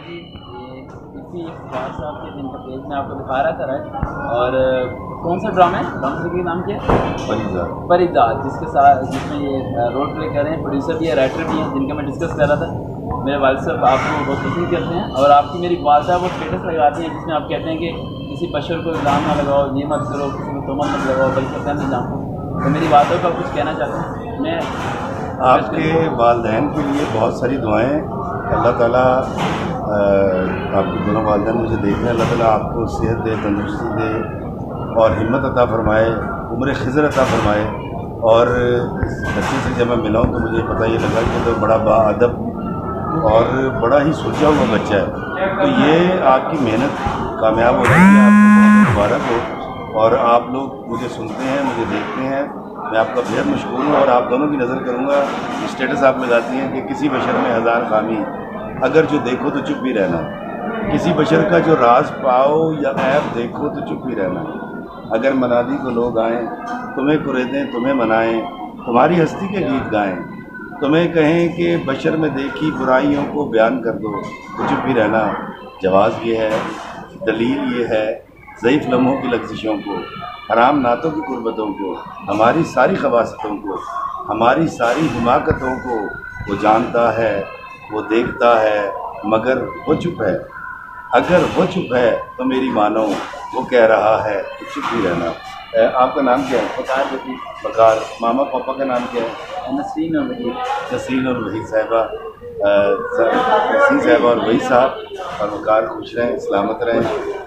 جی اسی اقبال صاحب کے جن کا پیج میں آپ کو دکھا رہا تھا رائٹ. اور کون سا ڈرامہ ہے؟ ڈرامہ کا نام کیا ہے؟ پریزاد, جس کے ساتھ جس میں یہ رول پلے کر رہے ہیں, پروڈیوسر بھی ہے, رائٹر بھی ہیں, جن کا میں ڈسکس کر رہا تھا. میرے والد صاحب آپ کو بہت پسند کرتے ہیں, اور آپ کی میری والدہ وہ اسٹیٹس لگاتی ہیں جس میں آپ کہتے ہیں کہ کسی بشر کو الزام نہ لگاؤ, یہ مت کرو, کسی کو تہمت مت لگاؤ, بلکہ اپنے نظام کو. تو میری والدہ کو آپ کچھ کہنا چاہتے ہیں؟ میں آپ کے والدین کے لیے بہت ساری دعائیں. اللہ تعالیٰ آپ کے دونوں والدین مجھے دیکھ رہے ہیں, اللہ تعالیٰ آپ کو صحت دے, تندرستی دے اور ہمت عطا فرمائے, عمر خضر عطا فرمائے. اور اس بچے سے جب میں ملا ہوں تو مجھے پتہ یہ لگا کہ تو بڑا با ادب اور بڑا ہی سلجھا ہوا بچہ ہے. تو یہ آپ کی محنت کامیاب ہو رہی ہے, آپ کو بہت مبارک ہو. اور آپ لوگ مجھے سنتے ہیں, مجھے دیکھتے ہیں, میں آپ کا بہت مشکور ہوں. اور آپ دونوں کی نظر کروں گا, اسٹیٹس آپ لگاتی ہیں کہ کسی بشر میں ہزار خامی, اگر جو دیکھو تو چپ ہی رہنا. کسی بشر کا جو راز پاؤ یا عیب دیکھو تو چپ ہی رہنا. اگر منادی کو لوگ آئیں, تمہیں قریدیں, تمہیں منائیں, تمہاری ہستی کے گیت گائیں, تمہیں کہیں کہ بشر میں دیکھی برائیوں کو بیان کر دو تو چپ ہی رہنا. جواز یہ ہے, دلیل یہ ہے, ضعیف لمحوں کی لغزشوں کو, حرام نعتوں کی قربتوں کو, ہماری ساری خباثتوں کو, ہماری ساری حماقتوں کو وہ جانتا ہے, وہ دیکھتا ہے, مگر وہ چپ ہے. اگر وہ چپ ہے تو میری مانو وہ کہہ رہا ہے تو چپ ہی رہنا. آپ کا نام کیا ہے؟ بکار ہوتی بکار. ماما پاپا کا نام کیا ہے؟ نسرین اور وحید. نسرین اور وحید صاحبہ. نسرین صاحبہ اور وحید صاحب اور بکار خوش رہیں, سلامت رہیں,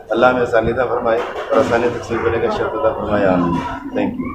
اللہ میں آسانی عطا فرمائے اور آسانی تقسیم کرنے کا شرط عطا فرمائے. آمین. Thank you.